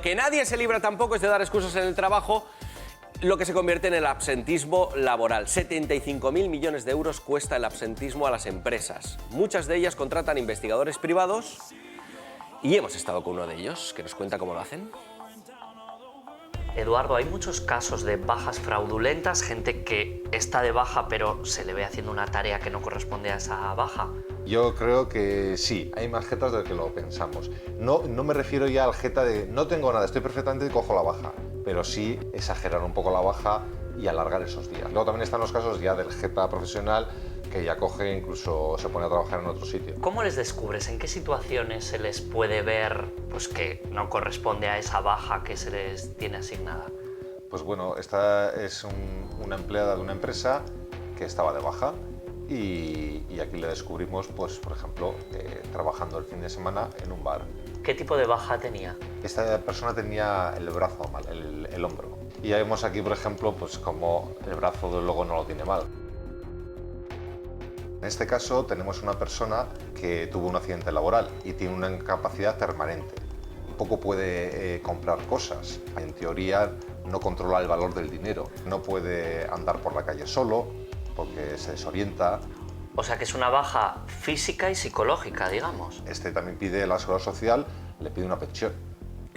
Que nadie se libra tampoco es de dar excusas en el trabajo, lo que se convierte en el absentismo laboral. 75.000 millones de euros cuesta el absentismo a las empresas. Muchas de ellas contratan investigadores privados y hemos estado con uno de ellos, que nos cuenta cómo lo hacen. Eduardo, hay muchos casos de bajas fraudulentas, gente que está de baja pero se le ve haciendo una tarea que no corresponde a esa baja. Yo creo que sí, hay más jetas de lo que lo pensamos. No me refiero ya al jeta de no tengo nada, estoy perfectamente y cojo la baja, pero sí exagerar un poco la baja y alargar esos días. Luego también están los casos ya del jeta profesional que ya coge, incluso se pone a trabajar en otro sitio. ¿Cómo les descubres? ¿En qué situaciones se les puede ver pues, que no corresponde a esa baja que se les tiene asignada? Pues bueno, esta es una empleada de una empresa que estaba de baja y aquí le descubrimos, pues, por ejemplo, trabajando el fin de semana en un bar. ¿Qué tipo de baja tenía? Esta persona tenía el brazo mal, el hombro. Y ya vemos aquí, por ejemplo, pues como el brazo luego no lo tiene mal. En este caso tenemos una persona que tuvo un accidente laboral y tiene una incapacidad permanente. Poco puede comprar cosas. En teoría no controla el valor del dinero. No puede andar por la calle solo porque se desorienta. O sea que es una baja física y psicológica, digamos. Este también pide la Seguridad Social, le pide una pensión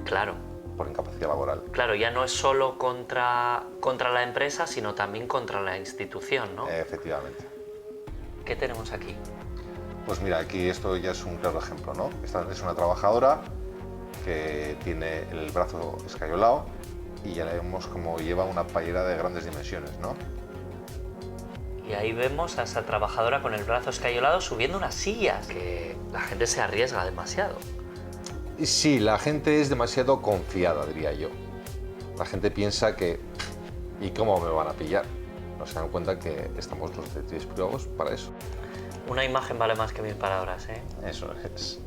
Claro. por incapacidad laboral. Claro, ya no es solo contra la empresa, sino también contra la institución, ¿no? Efectivamente. ¿Qué tenemos aquí? Pues mira, aquí esto ya es un claro ejemplo, ¿no? Esta es una trabajadora que tiene el brazo escayolado y ya le vemos como lleva una payera de grandes dimensiones, ¿no? Y ahí vemos a esa trabajadora con el brazo escayolado subiendo unas sillas, que la gente se arriesga demasiado. Y sí, la gente es demasiado confiada, diría yo. La gente piensa que ¿y cómo me van a pillar? No se dan cuenta que estamos los detectives privados para eso. Una imagen vale más que 1000 palabras, ¿eh? Eso es.